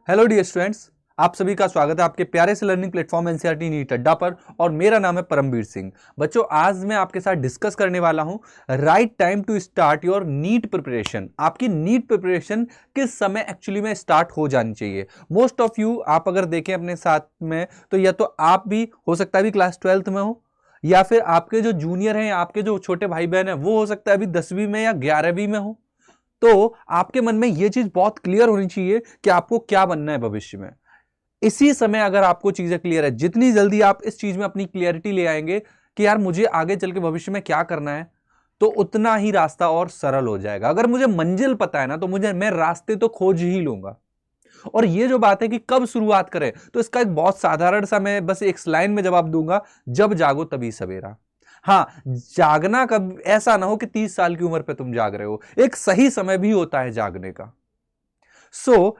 Hello dear students, आप सभी का स्वागत है आपके प्यारे से लर्निंग प्लेटफॉर्म एनसीईआरटी नीट अड्डा पर। और मेरा नाम है परमवीर सिंह। बच्चों, आज मैं आपके साथ डिस्कस करने वाला हूं right time to start your NEET preparation. आपकी नीट प्रिपरेशन किस समय एक्चुअली में स्टार्ट हो जानी चाहिए। मोस्ट ऑफ यू, आप अगर देखें अपने साथ में, तो या तो आप भी हो सकता है अभी क्लास 12th में हो, या फिर आपके जो जूनियर हैं, आपके जो छोटे भाई बहन हैं, वो हो सकता है अभी 10वीं में या 11वीं में हो। तो आपके मन में यह चीज बहुत क्लियर होनी चाहिए कि आपको क्या बनना है भविष्य में। इसी समय अगर आपको चीजें क्लियर है, जितनी जल्दी आप इस चीज में अपनी क्लियरिटी ले आएंगे कि यार मुझे आगे चल के भविष्य में क्या करना है, तो उतना ही रास्ता और सरल हो जाएगा। अगर मुझे मंजिल पता है ना, तो मैं रास्ते तो खोज ही लूंगा। और ये जो बात है कि कब शुरुआत करें, तो इसका एक बहुत साधारण सा मैं बस एक लाइन में जवाब दूंगा, जब जागो तभी सवेरा। हाँ, जागना कब ऐसा ना हो कि 30 साल की उम्र पे तुम जाग रहे हो, एक सही समय भी होता है जागने का।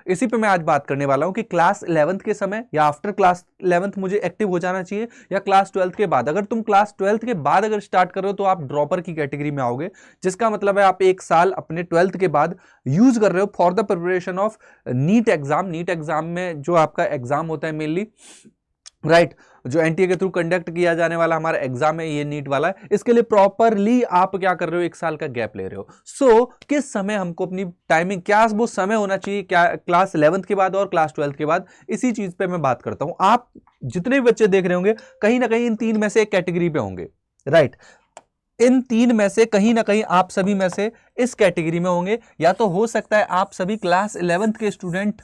इसी पे मैं आज बात करने वाला हूं कि क्लास 11th के समय या आफ्टर क्लास 11th मुझे एक्टिव हो जाना चाहिए, या क्लास 12th के बाद। अगर तुम क्लास 12th के बाद अगर स्टार्ट कर रहे हो, तो आप ड्रॉपर की कैटेगरी में आओगे, जिसका मतलब है आप एक साल अपने 12th के बाद यूज कर रहे हो for the preparation of NEET exam. NEET exam में जो आपका एग्जाम होता है मेनली, राइट, जो एनटीए के थ्रू कंडक्ट किया जाने वाला हमारा एग्जाम है, ये नीट वाला है, इसके लिए प्रॉपरली आप क्या कर रहे हो, एक साल का गैप ले रहे हो। किस समय हमको अपनी टाइमिंग, क्या वो समय होना चाहिए, क्या क्लास 11th के बाद और क्लास 12th के बाद, इसी चीज पे मैं बात करता हूं। आप जितने भी बच्चे देख रहे होंगे, कहीं ना कहीं इन तीन में से एक कैटेगरी पे होंगे, राइट। इन तीन में से कहीं ना कहीं आप सभी में से इस कैटेगरी में होंगे, या तो हो सकता है आप सभी क्लास 11th के स्टूडेंट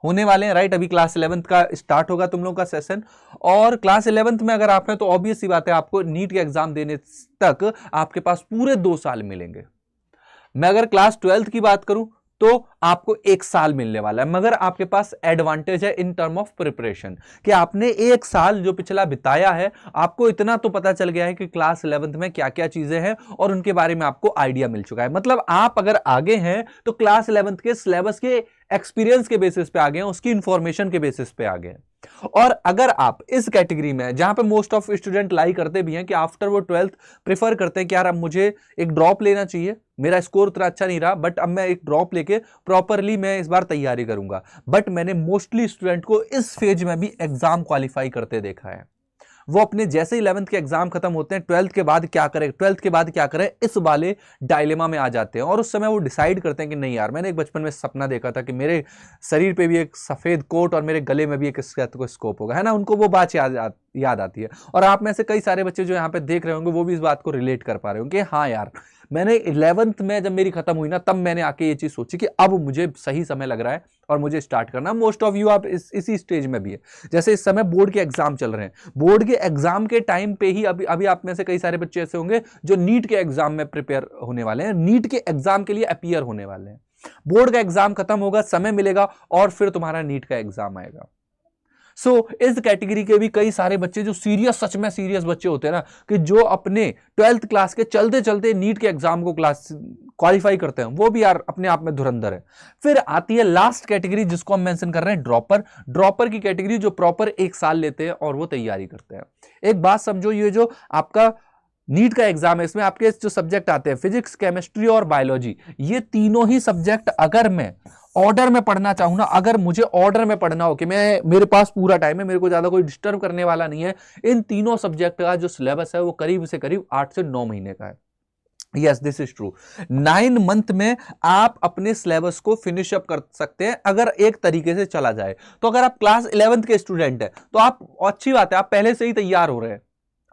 होने वाले हैं, राइट। अभी क्लास 11th का स्टार्ट होगा तुम लोगों का सेशन, और क्लास 11th में अगर आप हैं, तो ऑब्वियस सी बात है आपको नीट के एग्जाम देने तक आपके पास पूरे 2 साल मिलेंगे। मैं अगर क्लास 12th की बात करूं, तो आपको 1 साल मिलने वाला है, मगर आपके पास एडवांटेज है इन टर्म ऑफ प्रिपरेशन कि आपने 1 साल जो पिछला बिताया है, आपको इतना तो पता चल गया है कि क्लास 11th में क्या क्या चीजें हैं, और उनके बारे में आपको आइडिया मिल चुका है। मतलब आप अगर आगे हैं, तो क्लास 11th के सिलेबस के एक्सपीरियंस के बेसिस पे आ गए हैं, उसकी इंफॉर्मेशन के बेसिस पे आ गए हैं। और अगर आप इस कैटेगरी में, जहां पे मोस्ट ऑफ स्टूडेंट लाई करते भी हैं कि आफ्टर वो 12th प्रेफर करते हैं कि यार अब मुझे एक ड्रॉप लेना चाहिए, मेरा स्कोर उतना अच्छा नहीं रहा, बट अब मैं एक ड्रॉप लेके प्रॉपरली मैं इस बार तैयारी करूंगा। बट मैंने मोस्टली स्टूडेंट को इस फेज में भी एग्जाम क्वालिफाई करते देखा है। वो अपने जैसे 11th के एग्जाम खत्म होते हैं, 12th के बाद क्या करें, 12th के बाद क्या करें, इस वाले डायलेमा में आ जाते हैं। और उस समय वो डिसाइड करते हैं कि नहीं यार, मैंने एक बचपन में सपना देखा था कि मेरे शरीर पे भी एक सफेद कोट और मेरे गले में भी एक स्टेथोस्कोप होगा, है ना। उनको वो बात याद आती है। और आप में से कई सारे बच्चे जो यहाँ पे देख रहे होंगे, वो भी इस बात को रिलेट कर पा रहे होंगे, हाँ यार, मैंने 11th में जब मेरी खत्म हुई ना, तब मैंने आके ये चीज सोची कि अब मुझे सही समय लग रहा है और मुझे स्टार्ट करना। मोस्ट ऑफ यू आप इसी स्टेज में भी है। जैसे इस समय बोर्ड के एग्जाम चल रहे हैं, बोर्ड के एग्जाम के टाइम पे ही अभी अभी आप में से कई सारे बच्चे ऐसे होंगे जो नीट के एग्जाम में प्रिपेयर होने वाले हैं, नीट के एग्जाम के लिए अपीयर होने वाले हैं। बोर्ड का एग्जाम खत्म होगा, समय मिलेगा, और फिर तुम्हारा नीट का एग्जाम आएगा। इस कैटेगरी के भी कई सारे बच्चे जो सीरियस, सच में सीरियस बच्चे होते हैं ना, कि जो अपने 12th क्लास के चलते चलते नीट के एग्जाम को क्लास क्वालिफाई करते हैं, वो भी यार अपने आप में धुरंधर है। फिर आती है लास्ट कैटेगरी, जिसको हम मेंशन कर रहे हैं ड्रॉपर। ड्रॉपर की कैटेगरी जो प्रॉपर 1 साल लेते हैं और वो तैयारी करते हैं। एक बात समझो, ये जो आपका नीट का एग्जाम है, इसमें आपके जो सब्जेक्ट आते हैं, फिजिक्स, केमिस्ट्री और बायोलॉजी, ये तीनों ही सब्जेक्ट अगर मैं ऑर्डर में पढ़ना चाहूं ना, अगर मुझे ऑर्डर में पढ़ना हो कि मेरे पास पूरा टाइम है, मेरे को ज्यादा कोई डिस्टर्ब करने वाला नहीं है, इन तीनों सब्जेक्ट का जो सिलेबस है वो करीब से करीब 8 से 9 महीने का है। Yes, this is true. 9 month में आप अपने सिलेबस को फिनिश अप कर सकते हैं, अगर एक तरीके से चला जाए। तो अगर आप क्लास 11th के स्टूडेंट हैं, तो आप, अच्छी बात है, आप पहले से ही तैयार हो रहे हैं।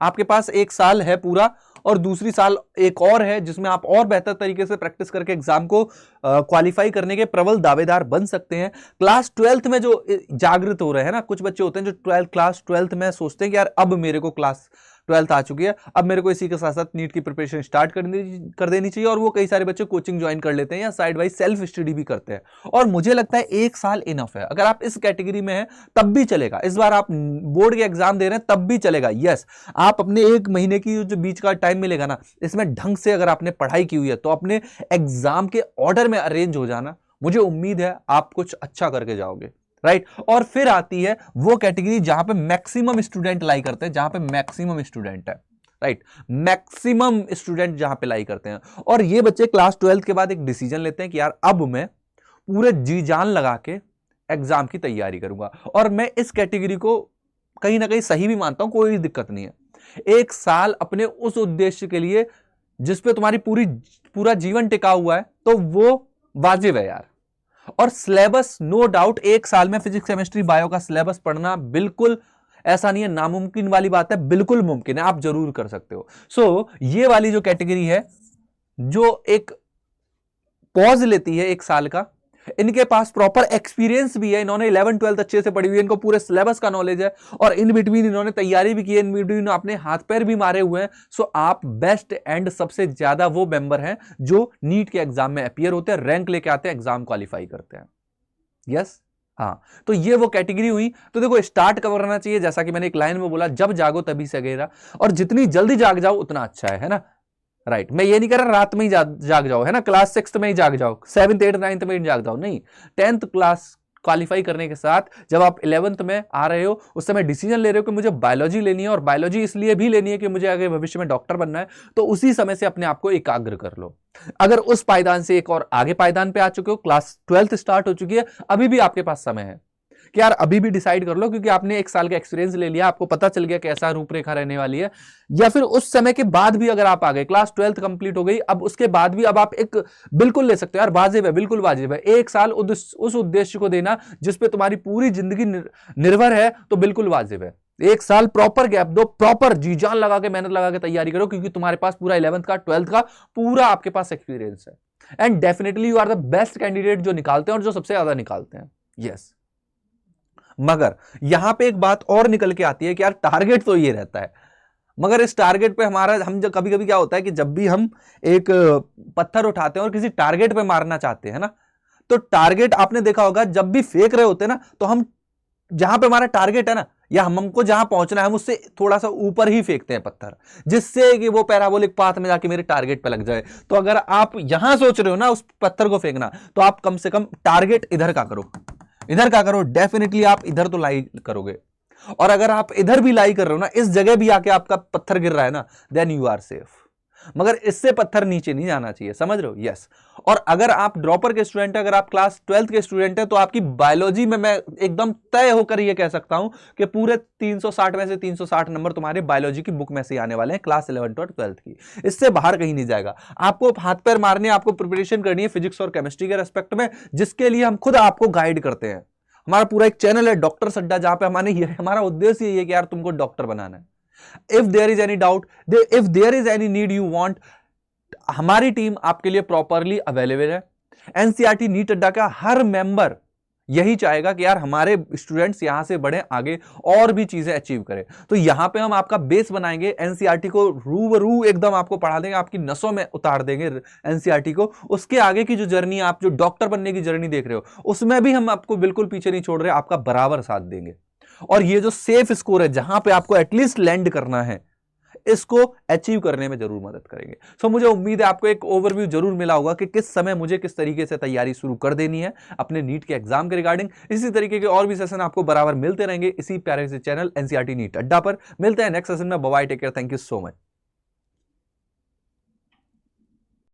आपके पास 1 साल है पूरा, और दूसरी साल एक और है, जिसमें आप और बेहतर तरीके से प्रैक्टिस करके एग्जाम को क्वालिफाई करने के प्रबल दावेदार बन सकते हैं। क्लास 12th में जो जागृत हो रहे हैं ना, कुछ बच्चे होते हैं जो क्लास 12th में सोचते हैं कि यार अब मेरे को क्लास 12th आ चुकी है, अब मेरे को इसी के साथ साथ नीट की प्रिपरेशन स्टार्ट कर देनी चाहिए। और वो कई सारे बच्चे कोचिंग ज्वाइन कर लेते हैं या साइड बाई सेल्फ स्टडी भी करते हैं। और मुझे लगता है 1 साल इनफ है। अगर आप इस कैटेगरी में हैं, तब भी चलेगा। इस बार आप बोर्ड के एग्जाम दे रहे हैं, तब भी चलेगा। यस, आप अपने 1 महीने की जो बीच का टाइम मिलेगा ना, इसमें ढंग से अगर आपने पढ़ाई की हुई है, तो अपने एग्जाम के ऑर्डर में अरेंज हो जाना, मुझे उम्मीद है आप कुछ अच्छा करके जाओगे, राइट। और फिर आती है वो कैटेगरी जहां पे मैक्सिमम स्टूडेंट लाई करते हैं, जहां पे मैक्सिमम स्टूडेंट है, राइट। मैक्सिमम स्टूडेंट जहां पे लाई करते हैं, और ये बच्चे क्लास 12th के बाद एक डिसीजन लेते हैं कि यार अब मैं पूरे जी जान लगा के एग्जाम की तैयारी करूंगा। और मैं इस कैटेगरी को कहीं ना कहीं सही भी मानता हूं, कोई दिक्कत नहीं है। 1 साल अपने उस उद्देश्य के लिए जिसपे तुम्हारी पूरा जीवन टिका हुआ है, तो वो वाजिब है यार। और सिलेबस नो डाउट 1 साल में फिजिक्स केमिस्ट्री बायो का सिलेबस पढ़ना बिल्कुल ऐसा नहीं है, नामुमकिन वाली बात है, बिल्कुल मुमकिन है, आप जरूर कर सकते हो। सो ये वाली जो कैटेगरी है जो एक पॉज लेती है 1 साल का, इनके पास प्रॉपर एक्सपीरियंस भी है, इन्होंने 11 12 अच्छे से पढ़ी हुई है, इनको पूरे सिलेबस का नॉलेज है, और इन बिटवीन इन्होंने तैयारी भी की है, इन बिटवीन अपने हाथ पैर भी मारे हुए हैं। सो आप बेस्ट एंड सबसे ज्यादा वो मेंबर हैं जो नीट के एग्जाम में अपीयर होते हैं, रैंक लेके आते हैं, एग्जाम क्वालिफाई करते हैं। यस, हाँ, तो ये वो कैटेगरी हुई। तो देखो स्टार्ट कब करना चाहिए, जैसा कि मैंने एक लाइन में बोला, जब जागो तभी सवेरा, और जितनी जल्दी जाग जाओ उतना अच्छा है ना। राइट, मैं ये नहीं कह रहा रात में ही जाग जाओ, है ना, क्लास 6 में ही जाग जाओ, 7th 8th 9th में ही जाग जाओ, नहीं। 10th क्लास क्वालिफाई करने के साथ जब आप 11th में आ रहे हो, उस समय डिसीजन ले रहे हो कि मुझे बायोलॉजी लेनी है, और बायोलॉजी इसलिए भी लेनी है कि मुझे आगे भविष्य में डॉक्टर बनना है, तो उसी समय से अपने आप को एकाग्र कर लो। अगर उस पायदान से एक और आगे पायदान पे आ चुके हो, क्लास 12th स्टार्ट हो चुकी है, अभी भी आपके पास समय है कि यार अभी भी डिसाइड कर लो, क्योंकि आपने 1 साल का एक्सपीरियंस ले लिया, आपको पता चल गया कैसा रूपरेखा रहने वाली है। या फिर उस समय के बाद भी अगर आप आ गए, क्लास 12th कंप्लीट हो गई, अब उसके बाद भी अब आप एक बिल्कुल ले सकते हो यार, वाजिब है, बिल्कुल वाजिब है 1 साल उस उद्देश्य को देना जिसपे तुम्हारी पूरी जिंदगी निर्भर है, तो बिल्कुल वाजिब है। 1 साल प्रॉपर गैप दो, प्रॉपर जी जान लगा के मेहनत लगा के तैयारी करो, क्योंकि तुम्हारे पास पूरा 11th का 12th का पूरा आपके पास एक्सपीरियंस है, and definitely you are the best candidate जो निकालते हैं और जो सबसे ज्यादा निकालते हैं। यस, मगर यहां पे एक बात और निकल के आती है कि यार टारगेट तो ये रहता है, मगर इस टारगेट पे हम जब कभी कभी क्या होता है कि जब भी हम एक पत्थर उठाते हैं और किसी टारगेट पे मारना चाहते हैं ना, तो टारगेट आपने देखा होगा जब भी फेंक रहे होते हैं ना, तो हम जहां पे हमारा टारगेट है ना, या हमको जहां पहुंचना है, हम उससे थोड़ा सा ऊपर ही फेंकते हैं पत्थर, जिससे कि वो पैराबोलिक पाथ में जाके मेरे टारगेट पे लग जाए। तो अगर आप यहां सोच रहे हो ना उस पत्थर को फेंकना, तो आप कम से कम टारगेट इधर का करो, इधर का करो, डेफिनेटली आप इधर तो लाई करोगे। और अगर आप इधर भी लाई कर रहे हो ना, इस जगह भी आके आपका पत्थर गिर रहा है ना, देन यू आर सेफ, मगर इससे पत्थर नीचे नहीं जाना चाहिए, समझ रहे हो। यस, और अगर आप ड्रॉपर के स्टूडेंट है, अगर आप क्लास 12th के स्टूडेंट है, तो आपकी बायोलॉजी में मैं एकदम तय होकर यह कह सकता हूं कि पूरे 360 में से 360 नंबर तुम्हारे बायोलॉजी की बुक में से आने वाले हैं, क्लास 11th और 12th की, इससे बाहर कहीं नहीं जाएगा। आपको हाथ पैर मारने, आपको प्रिपरेशन करनी है फिजिक्स और केमिस्ट्री के रेस्पेक्ट में, जिसके लिए हम खुद आपको गाइड करते हैं। हमारा पूरा एक चैनल है डॉक्टर सड्डा, जहां पे हमारा उद्देश्य ये है कि यार तुमको डॉक्टर बनाना है। If there is any doubt, if there is any need you want, हमारी टीम आपके लिए प्रॉपरली अवेलेबल है। एनसीईआरटी नीट अड्डा का हर मेंबर यही चाहेगा कि यार हमारे स्टूडेंट्स यहां से बढ़े आगे और भी चीजें अचीव करें। तो यहां पे हम आपका बेस बनाएंगे, एनसीईआरटी को रूबरू एकदम आपको पढ़ा देंगे, आपकी नसों में उतार देंगे एनसीईआरटी को। उसके आगे की जो जर्नी, आप जो डॉक्टर बनने की जर्नी देख रहे हो, उसमें भी हम आपको बिल्कुल पीछे नहीं छोड़ रहे, आपका बराबर साथ देंगे। और ये जो सेफ स्कोर है, जहां पे आपको एटलीस्ट लैंड करना है, इसको अचीव करने में जरूर मदद करेंगे। सो मुझे उम्मीद है आपको एक ओवरव्यू जरूर मिला होगा कि किस समय मुझे किस तरीके से तैयारी शुरू कर देनी है अपने नीट के एग्जाम के रिगार्डिंग। इसी तरीके के और भी सेशन आपको बराबर मिलते रहेंगे इसी प्यारे से चैनल एनसीईआरटी नीट अड्डा पर। मिलते हैं नेक्स्ट सेशन में। Bye, take care, thank you so much.